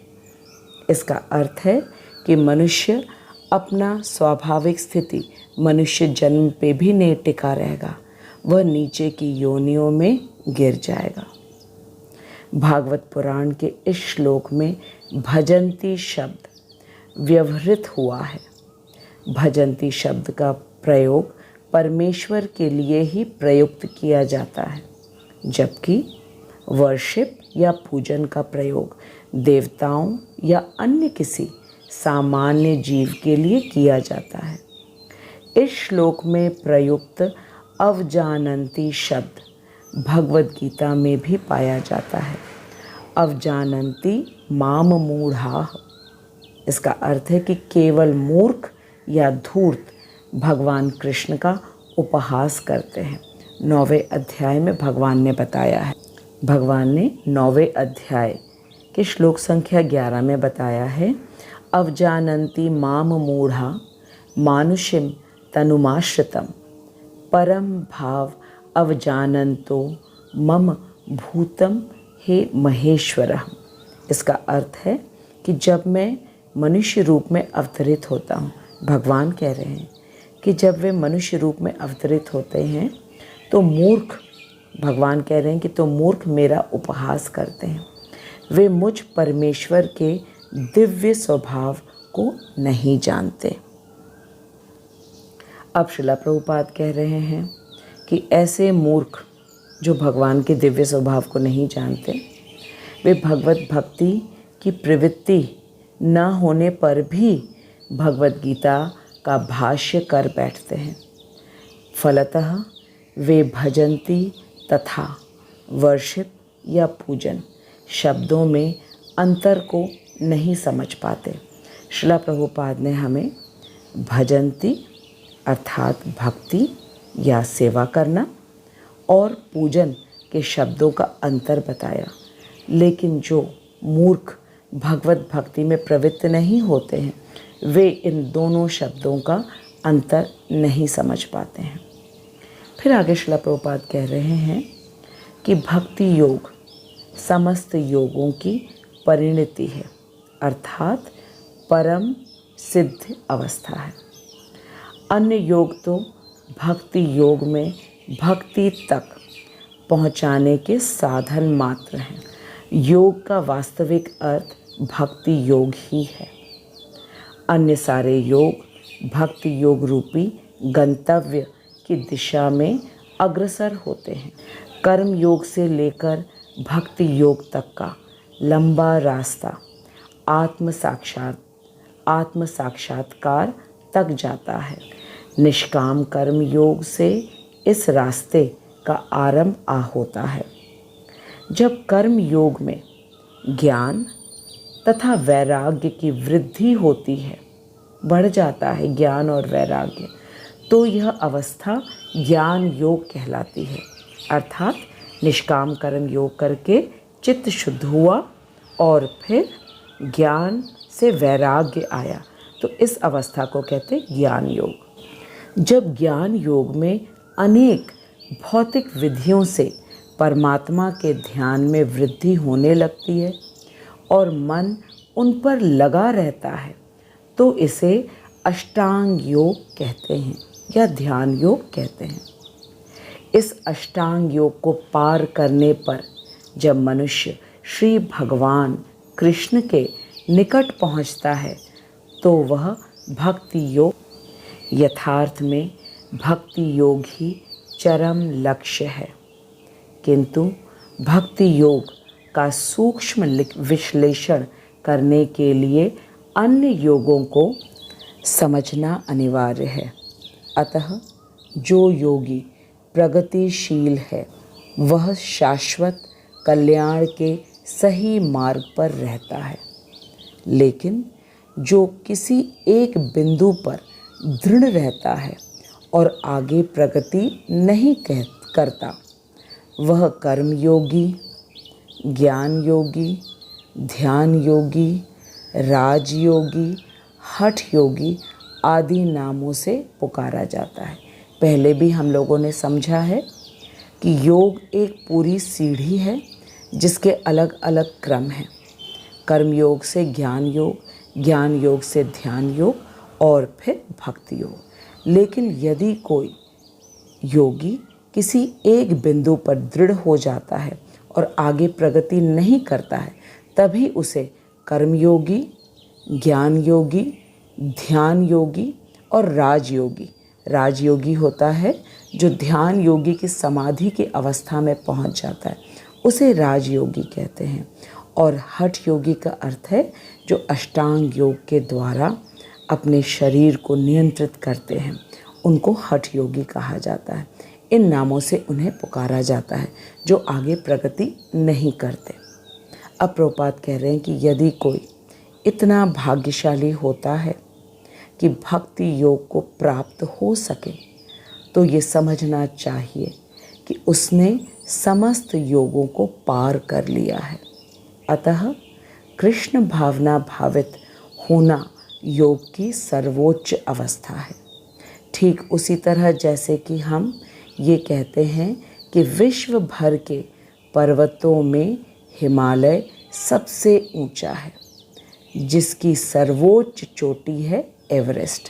इसका अर्थ है कि मनुष्य अपना स्वाभाविक स्थिति मनुष्य जन्म पे भी नहीं टिका रहेगा, वह नीचे की योनियों में गिर जाएगा। भागवत पुराण के इस श्लोक में भजन्ति शब्द व्यवहृत हुआ है। भजन्ति शब्द का प्रयोग परमेश्वर के लिए ही प्रयुक्त किया जाता है, जबकि वर्शिप या पूजन का प्रयोग देवताओं या अन्य किसी सामान्य जीव के लिए किया जाता है। इस श्लोक में प्रयुक्त अवजानन्ति शब्द भगवद गीता में भी पाया जाता है। अवजानन्ति माम मूढ़ाः, इसका अर्थ है कि केवल मूर्ख या धूर्त भगवान कृष्ण का उपहास करते हैं। 9वें अध्याय में भगवान ने बताया है, भगवान ने 9वें अध्याय के श्लोक संख्या 11 में बताया है, अवजानन्ति माम मूढ़ा मानुषिम तनुमाश्रितम परम भाव अवजानन्तो मम भूतम हे महेश्वरः। इसका अर्थ है कि जब मैं मनुष्य रूप में अवतरित होता हूँ, भगवान कह रहे हैं कि जब वे मनुष्य रूप में अवतरित होते हैं तो मूर्ख, भगवान कह रहे हैं कि तो मूर्ख मेरा उपहास करते हैं, वे मुझ परमेश्वर के दिव्य स्वभाव को नहीं जानते। अब श्रीला प्रभुपाद कह रहे हैं कि ऐसे मूर्ख जो भगवान के दिव्य स्वभाव को नहीं जानते, वे भगवत भक्ति की प्रवृत्ति न होने पर भी भगवत गीता का भाष्य कर बैठते हैं। फलतः वे भजन्ति तथा वर्शिप या पूजन शब्दों में अंतर को नहीं समझ पाते। श्रीला प्रभुपाद ने हमें भजन्ति अर्थात भक्ति या सेवा करना और पूजन के शब्दों का अंतर बताया, लेकिन जो मूर्ख भगवत भक्ति में प्रवृत्त नहीं होते हैं, वे इन दोनों शब्दों का अंतर नहीं समझ पाते हैं। फिर आगे श्रीला प्रभुपाद कह रहे हैं कि भक्ति योग समस्त योगों की परिणति है, अर्थात परम सिद्ध अवस्था है। अन्य योग तो भक्ति योग में भक्ति तक पहुँचाने के साधन मात्र हैं। योग का वास्तविक अर्थ भक्ति योग ही है। अन्य सारे योग भक्ति योग रूपी गंतव्य की दिशा में अग्रसर होते हैं। कर्म योग से लेकर भक्ति योग तक का लंबा रास्ता आत्म साक्षात्कार तक जाता है। निष्काम कर्म योग से इस रास्ते का आरंभ होता है। जब कर्म योग में ज्ञान तथा वैराग्य की वृद्धि होती है, बढ़ जाता है ज्ञान और वैराग्य, तो यह अवस्था ज्ञान योग कहलाती है। अर्थात निष्काम कर्म योग करके चित्त शुद्ध हुआ और फिर ज्ञान से वैराग्य आया, तो इस अवस्था को कहते हैं ज्ञान योग। जब ज्ञान योग में अनेक भौतिक विधियों से परमात्मा के ध्यान में वृद्धि होने लगती है और मन उन पर लगा रहता है, तो इसे अष्टांग योग कहते हैं या ध्यान योग कहते हैं। इस अष्टांग योग को पार करने पर जब मनुष्य श्री भगवान कृष्ण के निकट पहुंचता है, तो वह भक्ति योग, यथार्थ में भक्ति योग ही चरम लक्ष्य है। किंतु भक्ति योग का सूक्ष्म विश्लेषण करने के लिए अन्य योगों को समझना अनिवार्य है। अतः जो योगी प्रगतिशील है, वह शाश्वत कल्याण के सही मार्ग पर रहता है। लेकिन जो किसी एक बिंदु पर दृढ़ रहता है और आगे प्रगति नहीं करता, वह कर्म योगी, ज्ञान योगी, ध्यान योगी, राजयोगी, हठ योगी आदि नामों से पुकारा जाता है। पहले भी हम लोगों ने समझा है कि योग एक पूरी सीढ़ी है जिसके अलग अलग क्रम हैं। कर्म योग से ज्ञान योग, ज्ञान योग से ध्यान योग और फिर भक्ति योग। लेकिन यदि कोई योगी किसी एक बिंदु पर दृढ़ हो जाता है और आगे प्रगति नहीं करता है, तभी उसे कर्मयोगी, ज्ञान योगी, ध्यान योगी और राजयोगी होता है जो ध्यान योगी की समाधि की अवस्था में पहुंच जाता है, उसे राजयोगी कहते हैं। और हठ योगी का अर्थ है जो अष्टांग योग के द्वारा अपने शरीर को नियंत्रित करते हैं उनको हठ योगी कहा जाता है। इन नामों से उन्हें पुकारा जाता है जो आगे प्रगति नहीं करते। अब प्रभुपाद कह रहे हैं कि यदि कोई इतना भाग्यशाली होता है कि भक्ति योग को प्राप्त हो सके तो ये समझना चाहिए कि उसने समस्त योगों को पार कर लिया है। अतः कृष्ण भावना भावित होना योग की सर्वोच्च अवस्था है। ठीक उसी तरह जैसे कि हम ये कहते हैं कि विश्व भर के पर्वतों में हिमालय सबसे ऊंचा है, जिसकी सर्वोच्च चोटी है एवरेस्ट।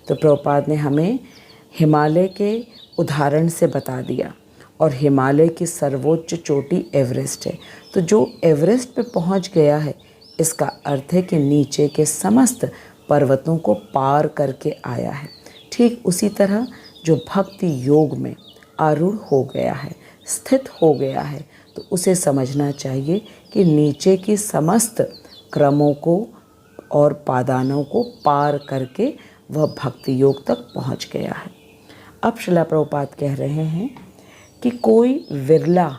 तो प्रभुपाद ने हमें हिमालय के उदाहरण से बता दिया और हिमालय की सर्वोच्च चोटी एवरेस्ट है। तो जो एवरेस्ट पे पहुंच गया है, इसका अर्थ है कि नीचे के समस्त पर्वतों को पार करके आया है। ठीक उसी तरह जो भक्ति योग में आरूढ़ हो गया है, स्थित हो गया है, तो उसे समझना चाहिए कि नीचे की समस्त क्रमों को और पादानों को पार करके वह भक्ति योग तक पहुंच गया है। अब श्रील प्रभुपाद कह रहे हैं कि कोई विरला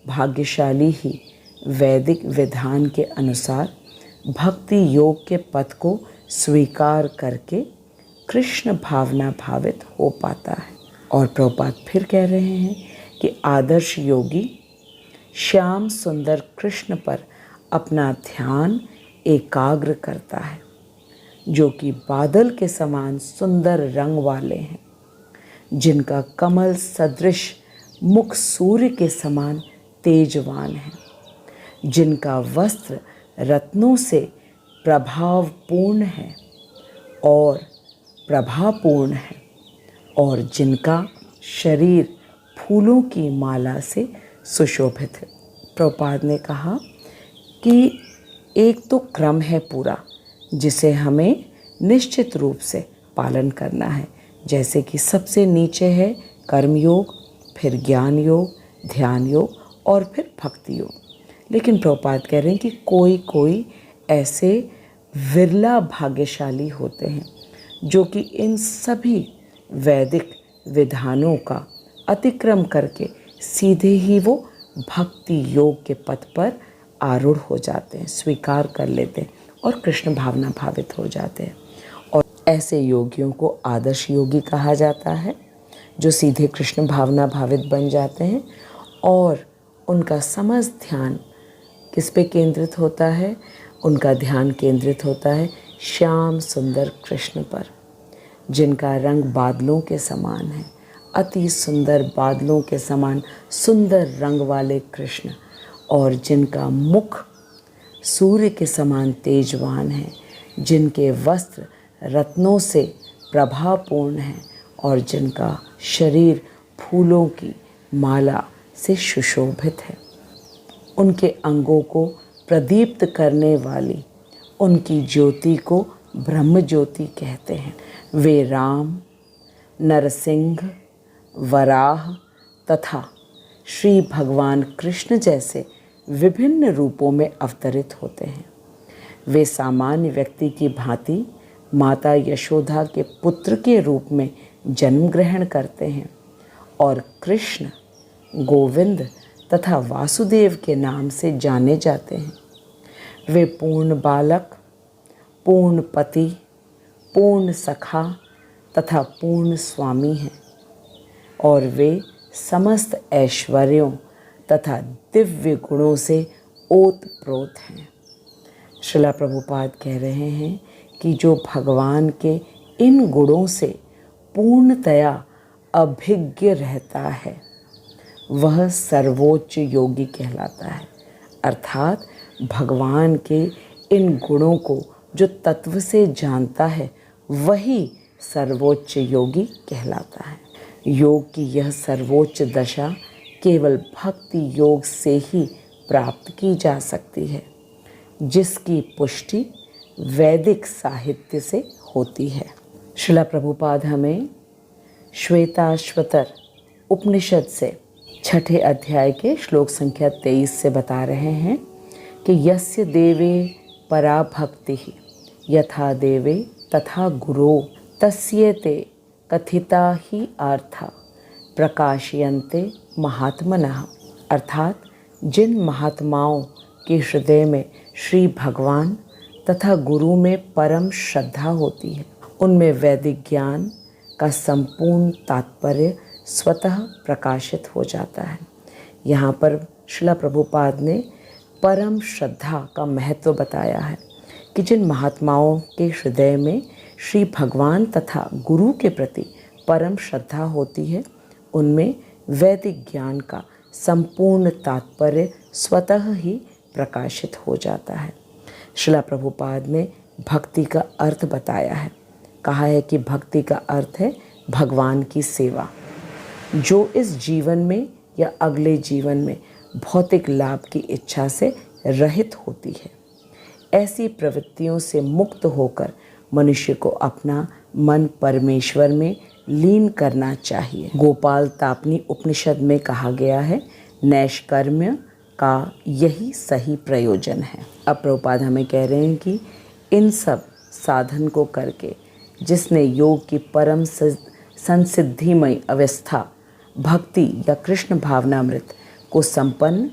भाग्यशाली ही वैदिक विधान के अनुसार भक्ति योग के पथ को स्वीकार करके कृष्ण भावना भावित हो पाता है। और प्रभुपाद फिर कह रहे हैं कि आदर्श योगी श्याम सुंदर कृष्ण पर अपना ध्यान एकाग्र करता है, जो कि बादल के समान सुंदर रंग वाले हैं, जिनका कमल सदृश मुख सूर्य के समान तेजवान है, जिनका वस्त्र रत्नों से प्रभावपूर्ण है और जिनका शरीर फूलों की माला से सुशोभित है। प्रभुपाद ने कहा कि एक तो क्रम है पूरा, जिसे हमें निश्चित रूप से पालन करना है। जैसे कि सबसे नीचे है कर्म योग, फिर ज्ञान योग, ध्यान योग और फिर भक्ति योग। लेकिन प्रभुपाद कह रहे हैं कि कोई ऐसे विरला भाग्यशाली होते हैं जो कि इन सभी वैदिक विधानों का अतिक्रम करके सीधे ही वो भक्ति योग के पथ पर आरूढ़ हो जाते हैं, स्वीकार कर लेते हैं और कृष्ण भावना भावित हो जाते हैं। और ऐसे योगियों को आदर्श योगी कहा जाता है, जो सीधे कृष्ण भावना भावित बन जाते हैं और उनका समस्त ध्यान किस पे केंद्रित होता है? उनका ध्यान केंद्रित होता है श्याम सुंदर कृष्ण पर, जिनका रंग बादलों के समान है, अति सुंदर बादलों के समान सुंदर रंग वाले कृष्ण, और जिनका मुख सूर्य के समान तेजवान है, जिनके वस्त्र रत्नों से प्रभापूर्ण हैं और जिनका शरीर फूलों की माला से सुशोभित है। उनके अंगों को प्रदीप्त करने वाली उनकी ज्योति को ब्रह्म ज्योति कहते हैं। वे राम, नरसिंह, वराह तथा श्री भगवान कृष्ण जैसे विभिन्न रूपों में अवतरित होते हैं। वे सामान्य व्यक्ति की भांति माता यशोदा के पुत्र के रूप में जन्म ग्रहण करते हैं और कृष्ण, गोविंद तथा वासुदेव के नाम से जाने जाते हैं। वे पूर्ण बालक, पूर्ण पति, पूर्ण सखा तथा पूर्ण स्वामी हैं और वे समस्त ऐश्वर्यों तथा दिव्य गुणों से ओतप्रोत हैं। श्रील प्रभुपाद कह रहे हैं कि जो भगवान के इन गुणों से पूर्णतया अभिज्ञ रहता है, वह सर्वोच्च योगी कहलाता है। अर्थात भगवान के इन गुणों को जो तत्व से जानता है, वही सर्वोच्च योगी कहलाता है। योग की यह सर्वोच्च दशा केवल भक्ति योग से ही प्राप्त की जा सकती है, जिसकी पुष्टि वैदिक साहित्य से होती है। श्रील प्रभुपाद हमें श्वेताश्वतर उपनिषद से छठे अध्याय के श्लोक संख्या 23 से बता रहे हैं कि यस्य देवे परा भक्ति यथा देवे तथा गुरो तस्येते कथिता ही अर्था प्रकाशयन्ते महात्मनः, अर्थात जिन महात्माओं के हृदय में श्री भगवान तथा गुरु में परम श्रद्धा होती है, उनमें वैदिक ज्ञान का संपूर्ण तात्पर्य स्वतः प्रकाशित हो जाता है। यहाँ पर श्रील प्रभुपाद ने परम श्रद्धा का महत्व बताया है कि जिन महात्माओं के हृदय में श्री भगवान तथा गुरु के प्रति परम श्रद्धा होती है, उनमें वैदिक ज्ञान का संपूर्ण तात्पर्य स्वतः ही प्रकाशित हो जाता है। श्रील प्रभुपाद ने भक्ति का अर्थ बताया है। कहा है कि भक्ति का अर्थ है भगवान की सेवा, जो इस जीवन में या अगले जीवन में भौतिक लाभ की इच्छा से रहित होती है। ऐसी प्रवृत्तियों से मुक्त होकर मनुष्य को अपना मन परमेश्वर में लीन करना चाहिए। गोपाल तापनी उपनिषद में कहा गया है, नैष्कर्म्य का यही सही प्रयोजन है। अब प्रभुपाद हमें कह रहे हैं कि इन सब साधन को करके जिसने योग की परम संसिद्धिमय अवस्था भक्ति या कृष्ण भावनामृत को संपन्न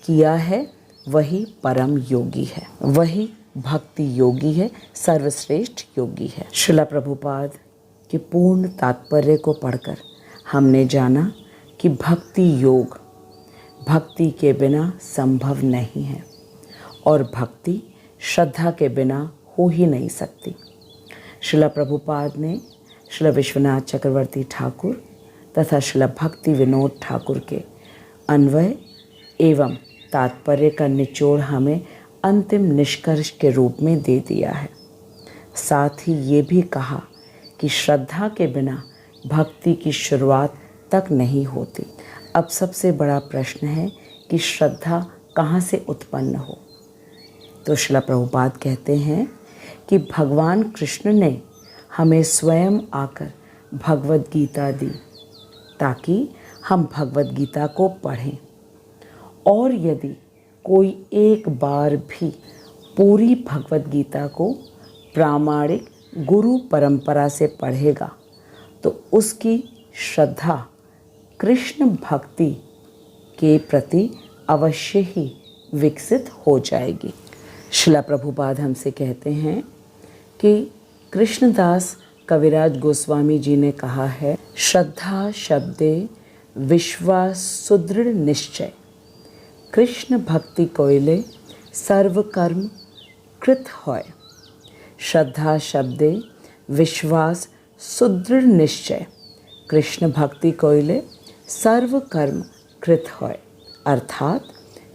किया है, वही परम योगी है, वही भक्ति योगी है, सर्वश्रेष्ठ योगी है। श्रील प्रभुपाद के पूर्ण तात्पर्य को पढ़कर हमने जाना कि भक्ति योग भक्ति के बिना संभव नहीं है और भक्ति श्रद्धा के बिना हो ही नहीं सकती। श्रील प्रभुपाद ने श्रील विश्वनाथ चक्रवर्ती ठाकुर तथा श्रील भक्ति विनोद ठाकुर के अन्वय एवं तात्पर्य का निचोड़ हमें अंतिम निष्कर्ष के रूप में दे दिया है। साथ ही ये भी कहा कि श्रद्धा के बिना भक्ति की शुरुआत तक नहीं होती। अब सबसे बड़ा प्रश्न है कि श्रद्धा कहाँ से उत्पन्न हो। तो श्रील प्रभुपाद कहते हैं कि भगवान कृष्ण ने हमें स्वयं आकर भगवद गीता दी ताकि हम भगवद गीता को पढ़ें, और यदि कोई एक बार भी पूरी भगवद गीता को प्रामाणिक गुरु परंपरा से पढ़ेगा तो उसकी श्रद्धा कृष्ण भक्ति के प्रति अवश्य ही विकसित हो जाएगी। श्रील प्रभुपाद हमसे कहते हैं कि कृष्णदास कविराज गोस्वामी जी ने कहा है, श्रद्धा शब्दे विश्वास सुदृढ़ निश्चय, कृष्ण भक्ति कोयले सर्व कर्म कृत होय। श्रद्धा शब्दे विश्वास सुदृढ़ निश्चय, कृष्ण भक्ति कोयले सर्व कर्म कृत होय। अर्थात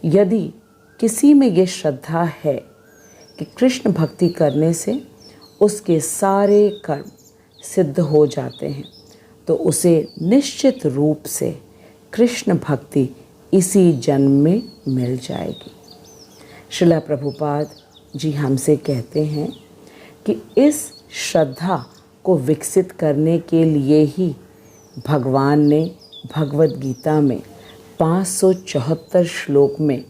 यदि किसी में ये श्रद्धा है कि कृष्ण भक्ति करने से उसके सारे कर्म सिद्ध हो जाते हैं, तो उसे निश्चित रूप से कृष्ण भक्ति इसी जन्म में मिल जाएगी। श्रील प्रभुपाद जी हमसे कहते हैं कि इस श्रद्धा को विकसित करने के लिए ही भगवान ने भगवद गीता में 574 श्लोक में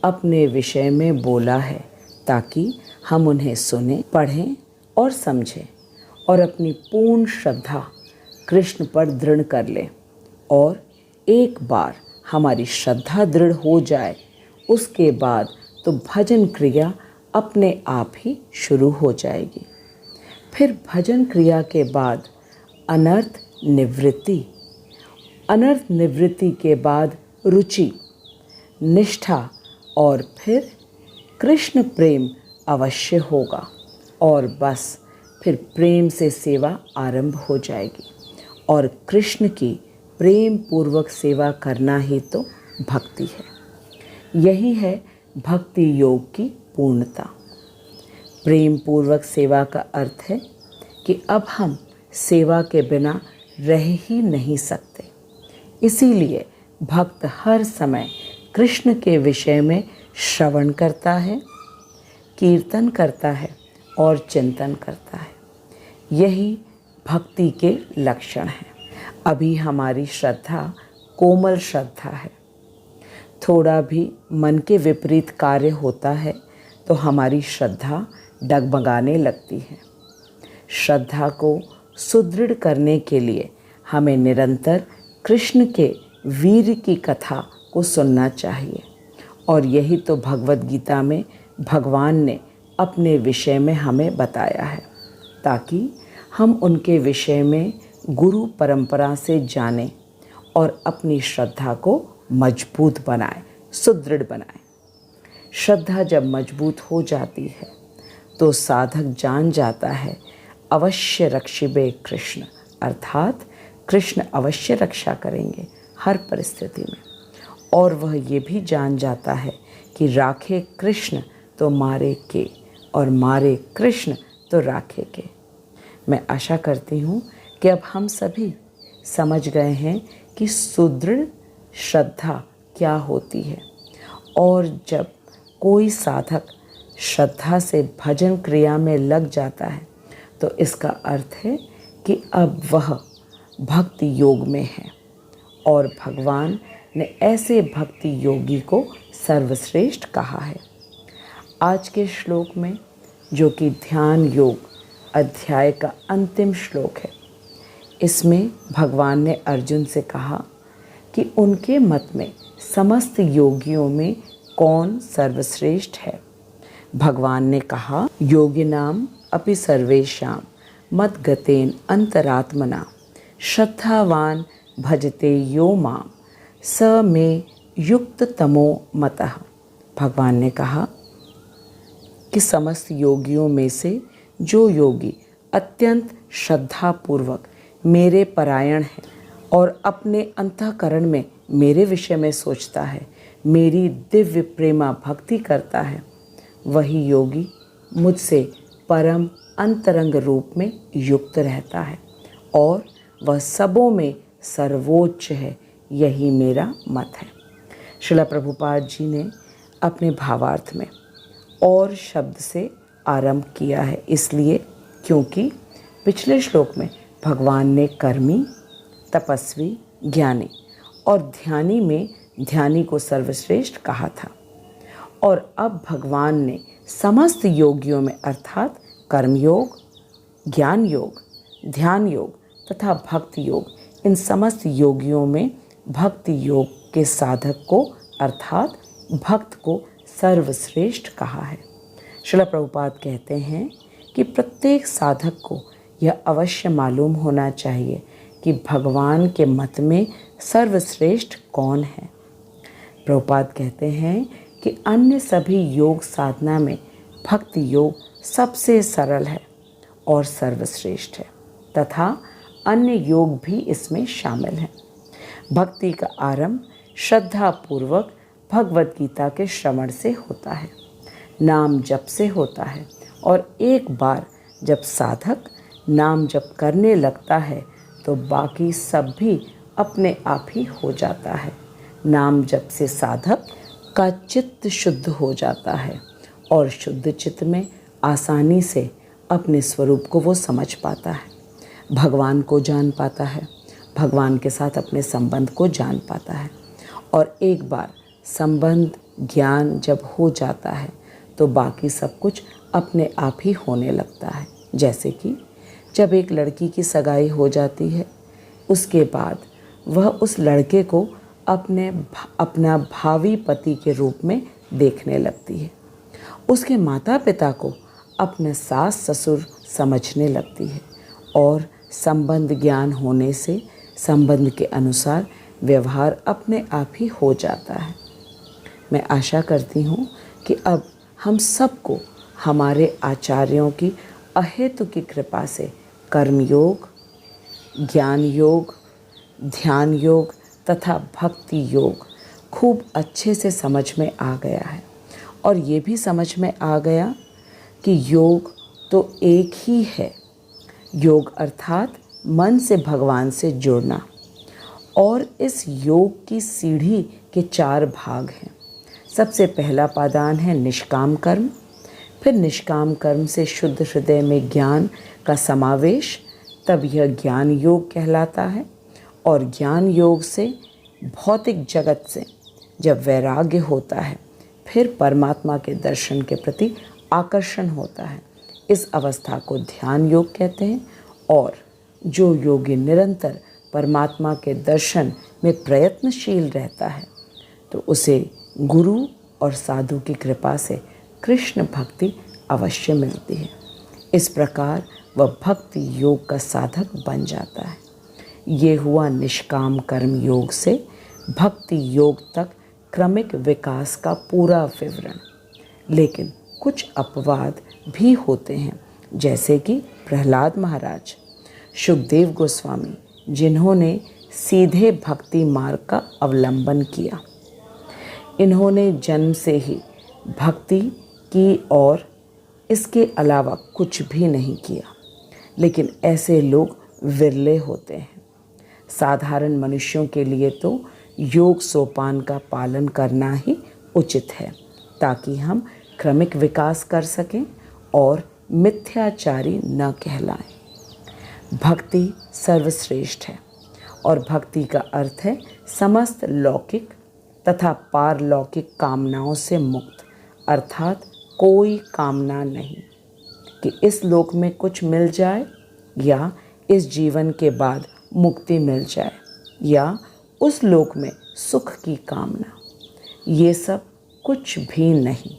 अपने विषय में बोला है, ताकि हम उन्हें सुने, पढ़ें और समझें और अपनी पूर्ण श्रद्धा कृष्ण पर दृढ़ कर लें। और एक बार हमारी श्रद्धा दृढ़ हो जाए, उसके बाद तो भजन क्रिया अपने आप ही शुरू हो जाएगी। फिर भजन क्रिया के बाद अनर्थ निवृत्ति, अनर्थ निवृत्ति के बाद रुचि, निष्ठा और फिर कृष्ण प्रेम अवश्य होगा, और बस फिर प्रेम से सेवा आरंभ हो जाएगी। और कृष्ण की प्रेम पूर्वक सेवा करना ही तो भक्ति है। यही है भक्ति योग की पूर्णता। प्रेम पूर्वक सेवा का अर्थ है कि अब हम सेवा के बिना रह ही नहीं सकते। इसीलिए भक्त हर समय कृष्ण के विषय में श्रवण करता है, कीर्तन करता है और चिंतन करता है। यही भक्ति के लक्षण हैं। अभी हमारी श्रद्धा कोमल श्रद्धा है। थोड़ा भी मन के विपरीत कार्य होता है तो हमारी श्रद्धा डगमगाने लगती है। श्रद्धा को सुदृढ़ करने के लिए हमें निरंतर कृष्ण के वीर की कथा को सुनना चाहिए। और यही तो भगवद गीता में भगवान ने अपने विषय में हमें बताया है, ताकि हम उनके विषय में गुरु परंपरा से जानें और अपनी श्रद्धा को मजबूत बनाएं, सुदृढ़ बनाएं। श्रद्धा जब मजबूत हो जाती है तो साधक जान जाता है अवश्य रक्षिबे कृष्ण, अर्थात कृष्ण अवश्य रक्षा करेंगे हर परिस्थिति में। और वह ये भी जान जाता है कि राखे कृष्ण तो मारे के, और मारे कृष्ण तो राखे के। मैं आशा करती हूँ कि अब हम सभी समझ गए हैं कि सुदृढ़ श्रद्धा क्या होती है। और जब कोई साधक श्रद्धा से भजन क्रिया में लग जाता है तो इसका अर्थ है कि अब वह भक्ति योग में है, और भगवान ने ऐसे भक्ति योगी को सर्वश्रेष्ठ कहा है। आज के श्लोक में, जो कि ध्यान योग अध्याय का अंतिम श्लोक है, इसमें भगवान ने अर्जुन से कहा कि उनके मत में समस्त योगियों में कौन सर्वश्रेष्ठ है। भगवान ने कहा, योगिनाम अपि सर्वेषां मद्गतेन अंतरात्मना श्रद्धावान भजते यो माम स मे युक्त तमो मतः। भगवान ने कहा कि समस्त योगियों में से जो योगी अत्यंत श्रद्धापूर्वक मेरे परायण है और अपने अंतःकरण में मेरे विषय में सोचता है, मेरी दिव्य प्रेमा भक्ति करता है, वही योगी मुझसे परम अंतरंग रूप में युक्त रहता है और वह सबों में सर्वोच्च है। यही मेरा मत है। श्रील प्रभुपाद जी ने अपने भावार्थ में और शब्द से आरंभ किया है, इसलिए क्योंकि पिछले श्लोक में भगवान ने कर्मी, तपस्वी, ज्ञानी और ध्यानी में ध्यानी को सर्वश्रेष्ठ कहा था। और अब भगवान ने समस्त योगियों में अर्थात कर्मयोग, ज्ञान योग, ध्यान योग तथा भक्ति योग, इन समस्त योगियों में भक्ति योग के साधक को अर्थात भक्त को सर्वश्रेष्ठ कहा है। श्रील प्रभुपाद कहते हैं कि प्रत्येक साधक को यह अवश्य मालूम होना चाहिए कि भगवान के मत में सर्वश्रेष्ठ कौन है। प्रभुपाद कहते हैं कि अन्य सभी योग साधना में भक्ति योग सबसे सरल है और सर्वश्रेष्ठ है, तथा अन्य योग भी इसमें शामिल हैं। भक्ति का आरंभ श्रद्धापूर्वक भगवद गीता के श्रवण से होता है, नाम जप से होता है, और एक बार जब साधक नाम जप करने लगता है तो बाकी सब भी अपने आप ही हो जाता है। नाम जप से साधक का चित्त शुद्ध हो जाता है और शुद्ध चित्त में आसानी से अपने स्वरूप को वो समझ पाता है, भगवान को जान पाता है, भगवान के साथ अपने संबंध को जान पाता है। और एक बार संबंध ज्ञान जब हो जाता है तो बाकी सब कुछ अपने आप ही होने लगता है। जैसे कि जब एक लड़की की सगाई हो जाती है, उसके बाद वह उस लड़के को अपना भावी पति के रूप में देखने लगती है, उसके माता पिता को अपने सास ससुर समझने लगती है, और संबंध ज्ञान होने से संबंध के अनुसार व्यवहार अपने आप ही हो जाता है। मैं आशा करती हूँ कि अब हम सबको हमारे आचार्यों की अहेतु की कृपा से कर्म योग, ज्ञान योग, ध्यान योग तथा भक्ति योग खूब अच्छे से समझ में आ गया है। और ये भी समझ में आ गया कि योग तो एक ही है, योग अर्थात मन से भगवान से जुड़ना। और इस योग की सीढ़ी के 4 भाग हैं। सबसे पहला पादान है निष्काम कर्म, फिर निष्काम कर्म से शुद्ध हृदय में ज्ञान का समावेश, तब यह ज्ञान योग कहलाता है। और ज्ञान योग से भौतिक जगत से जब वैराग्य होता है, फिर परमात्मा के दर्शन के प्रति आकर्षण होता है। इस अवस्था को ध्यान योग कहते हैं। और जो योगी निरंतर परमात्मा के दर्शन में प्रयत्नशील रहता है तो उसे गुरु और साधु की कृपा से कृष्ण भक्ति अवश्य मिलती है। इस प्रकार वह भक्ति योग का साधक बन जाता है। ये हुआ निष्काम कर्म योग से भक्ति योग तक क्रमिक विकास का पूरा विवरण। लेकिन कुछ अपवाद भी होते हैं, जैसे कि प्रहलाद महाराज, शुकदेव गोस्वामी, जिन्होंने सीधे भक्ति मार्ग का अवलंबन किया। इन्होंने जन्म से ही भक्ति की और इसके अलावा कुछ भी नहीं किया। लेकिन ऐसे लोग विरले होते हैं। साधारण मनुष्यों के लिए तो योग सोपान का पालन करना ही उचित है, ताकि हम क्रमिक विकास कर सकें और मिथ्याचारी न कहलाएं। भक्ति सर्वश्रेष्ठ है और भक्ति का अर्थ है समस्त लौकिक तथा पारलौकिक कामनाओं से मुक्त, अर्थात कोई कामना नहीं कि इस लोक में कुछ मिल जाए या इस जीवन के बाद मुक्ति मिल जाए या उस लोक में सुख की कामना। ये सब कुछ भी नहीं।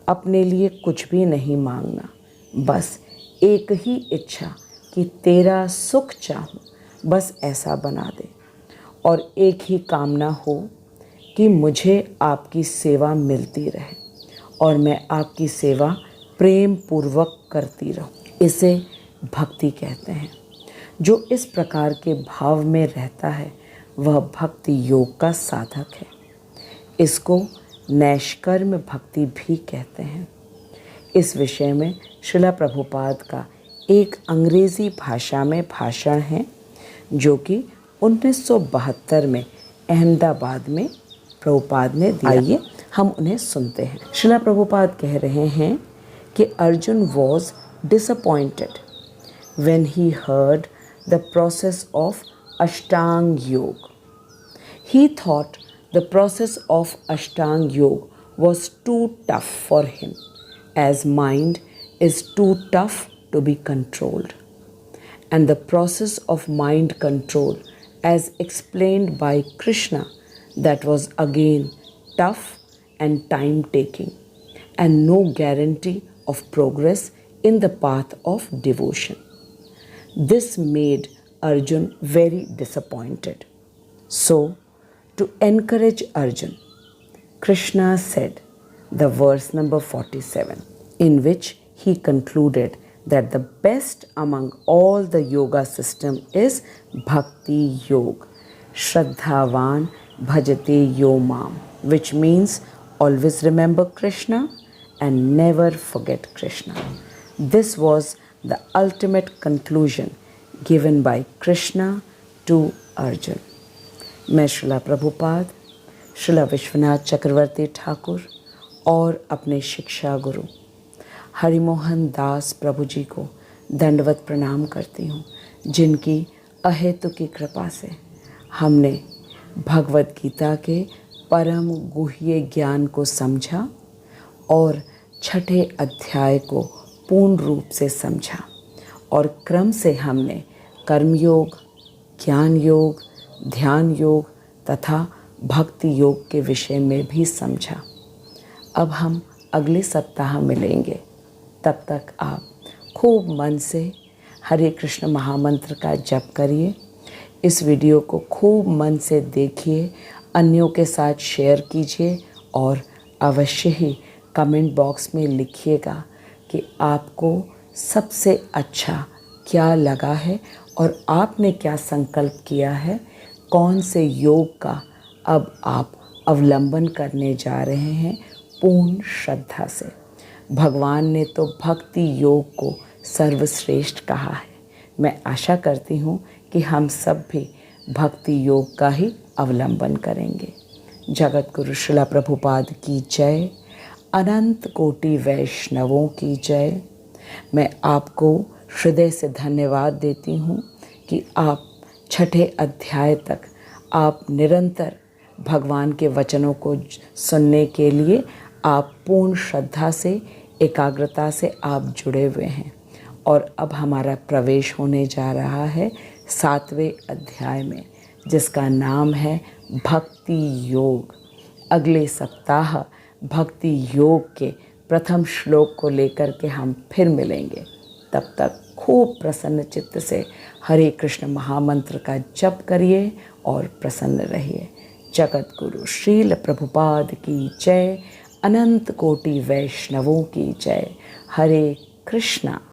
अपने लिए कुछ भी नहीं मांगना, बस एक ही इच्छा कि तेरा सुख चाहूँ, बस ऐसा बना दे। और एक ही कामना हो कि मुझे आपकी सेवा मिलती रहे और मैं आपकी सेवा प्रेम पूर्वक करती रहूं। इसे भक्ति कहते हैं। जो इस प्रकार के भाव में रहता है वह भक्ति योग का साधक है। इसको नैष्कर्म भक्ति भी कहते हैं। इस विषय में श्रील प्रभुपाद का एक अंग्रेज़ी भाषा में भाषण है जो कि 1972 में अहमदाबाद में प्रभुपाद ने दिया। आइए हम उन्हें सुनते हैं। श्रील प्रभुपाद कह रहे हैं कि Arjun was disappointed when he heard the process of Ashtang Yoga. He thought the process of Ashtang Yoga was too tough for him, as mind is too tough to be controlled. And the process of mind control, as explained by Krishna, that was again tough and time-taking, and no guarantee of progress in the path of devotion. This made Arjun very disappointed. So, to encourage Arjun, Krishna said the verse number 47, in which he concluded that the best among all the yoga system is Bhakti Yoga, Shraddhavan Bhajate Yo Mam, which means always remember Krishna and never forget Krishna. This was the ultimate conclusion given by Krishna to Arjun. मैं श्रील प्रभुपाद, श्रील विश्वनाथ चक्रवर्ती ठाकुर और अपने शिक्षा गुरु हरिमोहन दास प्रभु जी को दंडवत प्रणाम करती हूँ, जिनकी अहेतु की कृपा से हमने भगवत गीता के परम गुह्य ज्ञान को समझा और छठे अध्याय को पूर्ण रूप से समझा और क्रम से हमने कर्मयोग, ज्ञान योग, ध्यान योग तथा भक्ति योग के विषय में भी समझा। अब हम अगले सप्ताह मिलेंगे। तब तक आप खूब मन से हरे कृष्ण महामंत्र का जप करिए। इस वीडियो को खूब मन से देखिए, अन्यों के साथ शेयर कीजिए और अवश्य ही कमेंट बॉक्स में लिखिएगा कि आपको सबसे अच्छा क्या लगा है और आपने क्या संकल्प किया है, कौन से योग का अब आप अवलंबन करने जा रहे हैं पूर्ण श्रद्धा से। भगवान ने तो भक्ति योग को सर्वश्रेष्ठ कहा है। मैं आशा करती हूँ कि हम सब भी भक्ति योग का ही अवलंबन करेंगे। जगत गुरु श्रील प्रभुपाद की जय, अनंत कोटि वैष्णवों की जय। मैं आपको हृदय से धन्यवाद देती हूँ कि आप छठे अध्याय तक आप निरंतर भगवान के वचनों को सुनने के लिए आप पूर्ण श्रद्धा से, एकाग्रता से आप जुड़े हुए हैं और अब हमारा प्रवेश होने जा रहा है 7वें अध्याय में, जिसका नाम है भक्ति योग। अगले सप्ताह भक्ति योग के प्रथम श्लोक को लेकर के हम फिर मिलेंगे। तब तक खूब प्रसन्न चित्त से हरे कृष्ण महामंत्र का जप करिए और प्रसन्न रहिए। जगत गुरु श्रील प्रभुपाद की जय। अनंत कोटि वैष्णवों की जय। हरे कृष्णा।